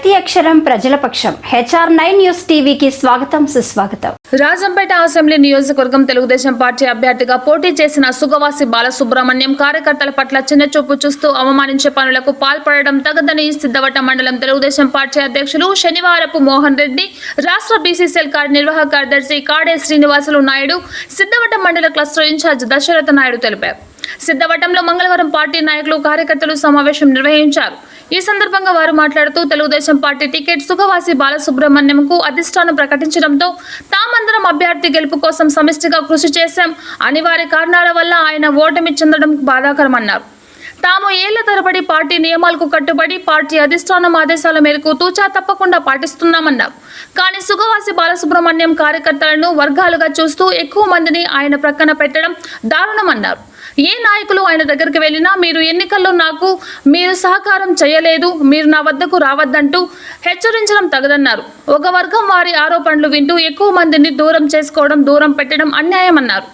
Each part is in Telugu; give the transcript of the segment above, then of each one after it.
ప్రతి అక్షరం ప్రజల పక్షం. HR9 న్యూస్ టీవీకి స్వాగతం సుస్వాగతం. రాజంపేట అసెంబ్లీ నియోజకవర్గం తెలుగుదేశం పార్టీ అభ్యర్థిగా పోటీ చేసిన సుగవాసి బాలసుబ్రహ్మణ్యం కార్యకర్తల పట్ల చిన్నచూపు చూస్తూ అవమానించే పనులకు పాల్పడడం తగదని సిద్ధవటం మండలం తెలుగుదేశం పార్టీ అధ్యక్షులు శనివారపు మోహన్ రెడ్డి, రాష్ట్ర BCCL కార్యనిర్వాహక కార్యదర్శి కాడే శ్రీనివాసులు నాయుడు, సిద్ధవటం మండల క్లస్టర్ ఇన్ఛార్జ్ దశరథ నాయుడు తెలిపారు. సిద్ధవటంలో మంగళవారం పార్టీ నాయకులు కార్యకర్తలు సమావేశం నిర్వహించారు. ఈ సందర్భంగా వారు మాట్లాడుతూ తెలుగుదేశం పార్టీ టికెట్ సుగవాసి బాలసుబ్రహ్మణ్యంకు అధిష్టానం ప్రకటించడంతో తామందరం అభ్యర్థి గెలుపు కోసం సమిష్టిగా కృషి చేశాం. అనివార్య కారణాల వల్ల ఆయన ఓటమి చెందడం బాధాకరమన్నారు. తాము ఏళ్ల తరబడి పార్టీ నియమాలకు కట్టుబడి పార్టీ అధిష్టానం ఆదేశాల మేరకు తూచా తప్పకుండా పాటిస్తున్నామన్నారు. కానీ సుగవాసి బాలసుబ్రహ్మణ్యం కార్యకర్తలను వర్గాలుగా చూస్తూ ఎక్కువ మందిని ఆయన ప్రక్కన పెట్టడం దారుణమన్నారు. ఏ నాయకులు ఆయన దగ్గరికి వెళ్ళినా మీరు ఎన్నికల్లో నాకు మీరు సహకారం చేయలేదు, మీరు నా వద్దకు రావద్దంటూ హెచ్చరించడం తగదన్నారు. ఒక వర్గం వారి ఆరోపణలు వింటూ ఎక్కువ మందిని దూరం చేసుకోవడం, దూరం పెట్టడం అన్యాయమన్నారు.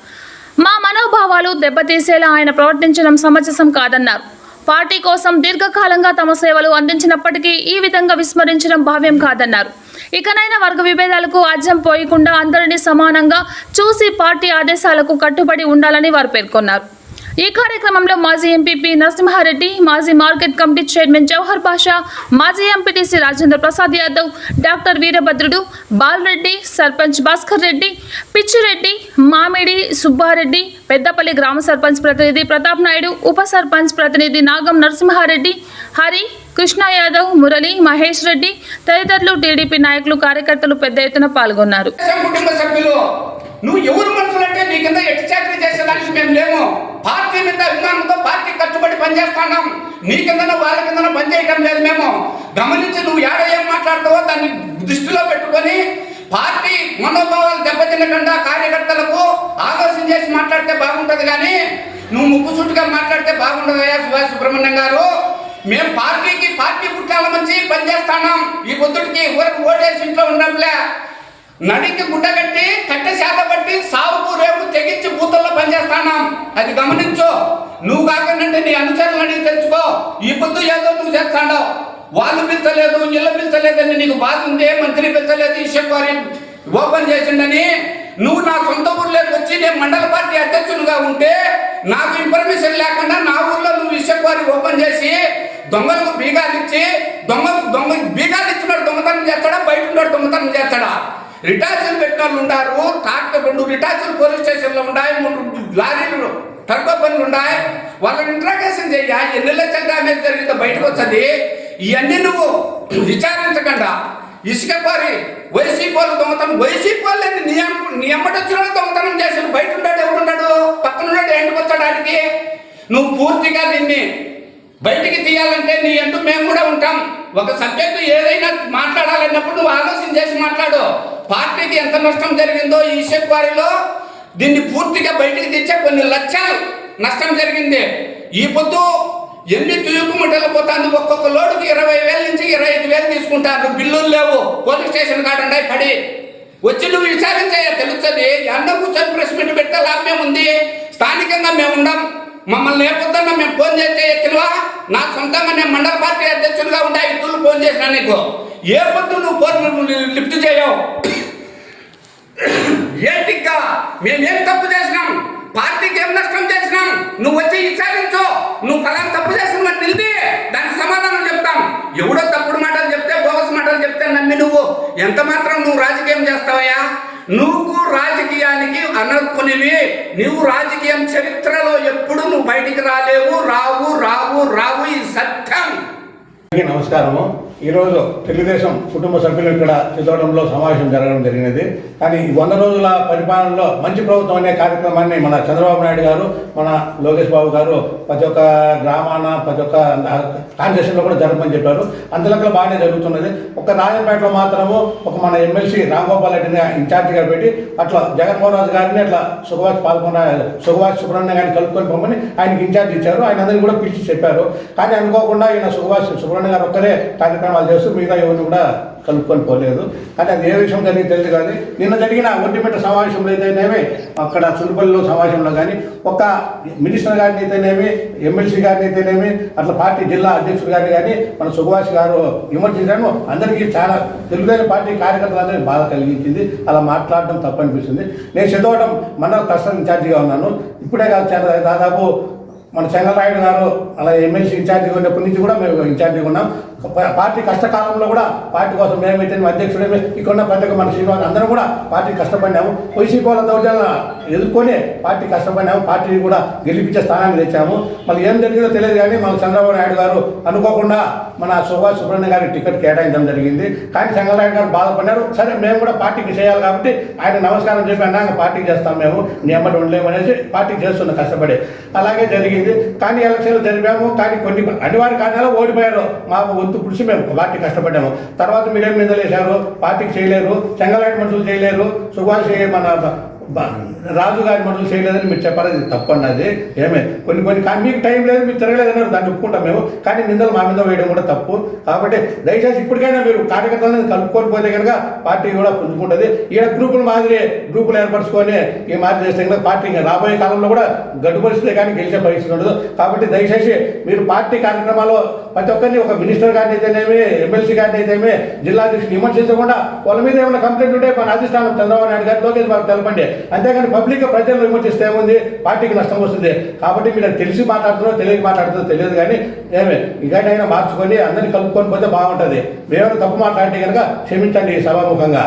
మా మనోభావాలు దెబ్బతీసేలా ఆయన ప్రవర్తించడం సమంజసం కాదన్నారు. పార్టీ కోసం దీర్ఘకాలంగా తమ సేవలు అందించినప్పటికీ ఈ విధంగా విస్మరించడం భావ్యం కాదన్నారు. ఇకనైనా వర్గ విభేదాలకు ఆజ్యం పోయకుండా అందరినీ సమానంగా చూసి పార్టీ ఆదేశాలకు కట్టుబడి ఉండాలని వారు పేర్కొన్నారు. ఈ కార్యక్రమంలో మాజీ ఎంపీపీ నరసింహారెడ్డి, మాజీ మార్కెట్ కమిటీ చైర్మన్ జవహర్ బాషా, మాజీ ఎంపీటీసీ రాజేంద్ర ప్రసాద్ యాదవ్, డాక్టర్ వీరభద్రుడు, బాలరెడ్డి, సర్పంచ్ భాస్కర్ రెడ్డి, పిచ్చిరెడ్డి, మామిడి సుబ్బారెడ్డి, పెద్దపల్లి గ్రామ సర్పంచ్ ప్రతినిధి ప్రతాప్ నాయుడు, ఉప సర్పంచ్ ప్రతినిధి నాగం నరసింహారెడ్డి, హరి, కృష్ణ యాదవ్, మురళి, మహేష్ రెడ్డి తదితరులు టీడీపీ నాయకులు, కార్యకర్తలు పెద్ద ఎత్తున పాల్గొన్నారు. నువ్వు ఎవరు మనుషులంటే నీ కింద ఎట్టి చాకరీ చేసేదానికి మేము లేము. పార్టీ మీద అభిమానంతో పార్టీ కట్టుబడి పనిచేస్తున్నాం. నీ కింద వాళ్ళ కింద పనిచేయటం లేదు. మేము గమనించి నువ్వు ఏం మాట్లాడతావో దాన్ని దృష్టిలో పెట్టుకొని పార్టీ మనోభావాలు దెబ్బతినకుండా కార్యకర్తలకు ఆలోచన చేసి మాట్లాడితే బాగుంటుంది. కానీ నువ్వు ముక్కుసూటిగా మాట్లాడితే బాగుండదు. సుభాష్ సుబ్రహ్మణ్యం గారు, మేము పార్టీ పుట్టాల మంచి పనిచేస్తున్నాం. ఈ పొద్దుటికి ఊరికి ఓటేసి ఇంట్లో ఉండడంలే, నడికి గుడ్డ కట్టి కట్టె శాత పట్టి సాగుకు రేపు తెగించి బూతుల్లో పనిచేస్తున్నాం. అది గమనించు. నువ్వు కాకుండా నీ అనుచరులు అడిగి తెలుసుకో. ఈ పొద్దు ఏదో నువ్వు చేస్తాడావు. వాళ్ళు పిలిచలేదు, ఇళ్ళు పిలిచలేదని నీకు బాధ ఉంది. మంత్రి పిలిచలేదు, ఈశ్వర్ వారి ఓపెన్ చేసిండని నువ్వు నా సొంత ఊర్లోకి వచ్చి నేను మండల పార్టీ అధ్యక్షునిగా ఉంటే నాకు ఇన్ఫర్మేషన్ లేకుండా నా ఊర్లో నువ్వు ఈశ్వర్ వారి ఓపెన్ చేసి దొంగలకు బీగాలు ఇచ్చి దొంగ బీగాలు ఇచ్చినాడు దొంగతనం చేస్తాడా, బయట ఉన్నాడు దొంగతనం చేస్తాడా? రిటార్జీలు పెట్టిన వాళ్ళు ఉన్నారు. ట్రాక్టర్ 2 రిటార్జీలు పోలీస్ స్టేషన్లో ఉన్నాయి, 3 లారీలు టర్బో బండ్లు ఉన్నాయి. వాళ్ళని ఇంట్రాగేషన్ చేయ ఎన్ని లక్షల డ్యామేజ్ జరిగిందో బయటకు వచ్చేది. ఇవన్నీ నువ్వు విచారించకుండా ఇసుక పారి వైసీపీ వాళ్ళు దొంగతనం, వైసీపీ వాళ్ళని నీ అమ్మటొచ్చిన దొంగతనం చేసిన బయట ఉన్నాడు. ఎవరున్నాడు? పక్కన ఉన్నాడు. ఎండుకు వచ్చడానికి నువ్వు పూర్తిగా దీన్ని బయటికి తీయాలంటే నీ అంటూ మేము కూడా ఉంటాం. ఒక సబ్జెక్టు ఏదైనా మాట్లాడాలన్నప్పుడు నువ్వు ఆలోచన చేసి మాట్లాడు. పార్టీకి ఎంత నష్టం జరిగిందో ఈ ఈశ్వర్ దీన్ని పూర్తిగా బయటికి తెచ్చే కొన్ని లక్షలు నష్టం జరిగింది. ఈ పొద్దు ఎన్ని తూయుకుముట్టలు పోతాను. ఒక్కొక్క లోడుకి 20,000 నుంచి 25,000 తీసుకుంటారు. బిల్లులు లేవు. పోలీస్ స్టేషన్ కాడుండాయి పడి. వచ్చి నువ్వు విచారించే తెలుస్తుంది. అన్న కూర్చొని ప్రెస్ మీట్ పెడితే లాభం ఉంది. స్థానికంగా మేము ఉండం. మమ్మల్ని ఏ పొద్దున్న మేము ఫోన్ చేస్తే ఎత్తినవా? నా సొంతంగా నేను మండల పార్టీ అధ్యక్షుడిగా ఉండే ఇతరులు ఫోన్ చేసినా నీకు ఏ పొద్దు నువ్వు ఫోన్ లిఫ్ట్ చేయవు. ఏంటిగా మేమేం తప్పు చేసినాం? పార్టీకి ఏం నష్టం చేసినాం? నువ్వు వచ్చి విచారించు. నువ్వు ఫలానా తప్పు చేసినావు నిలిపి దానికి సమాధానం చెప్తాం. ఎవడో తప్పుడు మాటలు చెప్తే, బోగస్ మాటలు చెప్తే నమ్మి నువ్వు ఎంత మాత్రం నువ్వు రాజకీయం చేస్తావయ్యా? నువ్వు రాజకీయానికి అనర్కునివి. నువ్వు రాజకీయం చరిత్రలో ఎప్పుడు నువ్వు బయటికి రావు. ఈ సత్యం. నమస్కారము. ఈరోజు తెలుగుదేశం కుటుంబ సభ్యులు ఇక్కడ చిత్తూరులో సమావేశం జరగడం జరిగినది. కానీ ఈ 100 రోజుల పరిపాలనలో మంచి ప్రభుత్వం అనే కార్యక్రమాన్ని మన చంద్రబాబు నాయుడు గారు, మన లోకేష్ బాబు గారు ప్రతి ఒక్క గ్రామాన, ప్రతి ఒక్క కాన్స్టిట్యూషన్లో కూడా జరగమని చెప్పారు. అంతలక్కడ బాగానే జరుగుతున్నది. ఒక రాజంపేటలో మాత్రము ఒక మన ఎమ్మెల్సీ రాంగోపాల్ రెడ్డిని ఇన్ఛార్జిగా పెట్టి అట్లా జగన్మోహన్ రాజు గారిని అట్లా సుగవాసి సుబ్రహ్మణ్యం గారిని కలుపుకొని పొమ్మని ఆయనకి ఇన్ఛార్జ్ ఇచ్చారు. ఆయన అందరినీ కూడా పిలిచి చెప్పారు. కానీ అనుకోకుండా ఈయన సుగవాసి సుబ్రహ్మణ్యం గారు ఒక్కరే కార్యక్రమాలు చేస్తూ మిగతా ఎవరిని కూడా కలుపుకొని పోలేదు. కానీ అది ఏ విషయం జరిగింది తెలియదు. కానీ నిన్న జరిగిన ఒంటిమిట్ట సమావేశంలో అయితేనేమి, అక్కడ సులుపల్లిలో సమావేశంలో కానీ ఒక మినిస్టర్ గారిని అయితేనేమి, ఎమ్మెల్సీ గారిని అయితేనేమి, అట్లా పార్టీ జిల్లా అధ్యక్షుడు గారిని కానీ మన సుగవాసి గారు విమర్శించడం అందరికీ చాలా తెలుగుదేశం పార్టీ కార్యకర్తలందరికీ బాధ కలిగించింది. అలా మాట్లాడడం తప్పనిపిస్తుంది. నేను సిద్ధవటం మండల క్లస్టర్ ఇన్ఛార్జిగా ఉన్నాను. ఇప్పుడే కాదు, దాదాపు మన చెంగలరాయుడు గారు అలా ఎమ్మెల్సీ ఇన్ఛార్జిగా ఉన్నప్పటి నుంచి కూడా మేము ఇన్ఛార్జిగా ఉన్నాం. పార్టీ కష్టకాలంలో కూడా పార్టీ కోసం మేమైతే అధ్యక్షుడేమి ఇక్కడ ఉన్న ప్రతి ఒక్క మన శ్రీనివాస్ అందరం కూడా పార్టీ కష్టపడినాము. వైసీపీ వాళ్ళ దౌర్జన్యాలను ఎదుర్కొని పార్టీ కష్టపడినాము. పార్టీని కూడా గెలిపించే స్థానాన్ని తెచ్చాము. మళ్ళీ ఏం జరిగిందో తెలియదు. కానీ మన చంద్రబాబు నాయుడు గారు అనుకోకుండా మన సుభాష్ సుబ్రహ్మణ్యం గారికి టికెట్ కేటాయించడం జరిగింది. కానీ చెంగలరాయుడు గారు బాధపడ్డారు. సరే మేము కూడా పార్టీకి చేయాలి కాబట్టి ఆయన నమస్కారం చెప్పి అన్నాక పార్టీకి చేస్తాం, మేము నీ అమ్మటి ఉండలేము అనేసి పార్టీకి చేస్తున్నాం కష్టపడి. అలాగే జరిగింది. కానీ ఎలక్షన్లు జరిపాము. కానీ కొన్ని అనివార్య కారణాలు ఓడిపోయారు. మా వంతు కృషి మేము పార్టీ కష్టపడ్డాము. తర్వాత మీరేం నిందలేశారు, పార్టీకి చేయలేరు, చెంగలరాయుడు మనుషులు చేయలేరు, సుభాష్ మన రాజు గారి మనుషులు చేయలేదని మీరు చెప్పాలి. ఇది తప్పన్నది. ఏమే కొన్ని కానీ మీకు టైం లేదు, మీరు తిరగలేదన్నారు, దాన్ని ఒప్పుకుంటాం మేము. కానీ నిందలు మా మీద వేయడం కూడా తప్పు. కాబట్టి దయచేసి ఇప్పటికైనా మీరు కార్యకర్తలను కలుపుకొని పోతే కనుక పార్టీ కూడా పుంజుకుంటుంది. ఈడ గ్రూపుల మాదిరి గ్రూపులు ఏర్పరచుకొని ఈ మాదిరి చేస్తే కనుక పార్టీ రాబోయే కాలంలో కూడా గడ్డు పరిస్థితే కానీ గెలిచే పరిస్థితి ఉండదు. కాబట్టి దయచేసి మీరు పార్టీ కార్యక్రమాల్లో ప్రతి ఒక్కరిని ఒక మినిస్టర్ గారిని అయితేనేమి, ఎమ్మెల్సీ గారిని అయితేనేమి, జిల్లా అధ్యక్షులు విమర్శించకుండా వాళ్ళ మీద ఏమైనా కంప్లైంట్ ఉంటే మన అధిష్టానం చంద్రబాబు నాయుడు గారి లోకేష్ బాబు తెలపండి. అంతేగాని పబ్లిక్ ప్రజలు విమర్శిస్తే ఏముంది, పార్టీకి నష్టం వస్తుంది. కాబట్టి మీరు తెలిసి మాట్లాడుతున్నారో తెలియక మాట్లాడుతుందో తెలియదు. కానీ ఏమే ఇకైనా మార్చుకొని అందరినీ కలుపుకొని పోతే బాగుంటుంది. మేమైనా తప్పు మాట్లాడితే కనుక క్షమించండి సభాముఖంగా.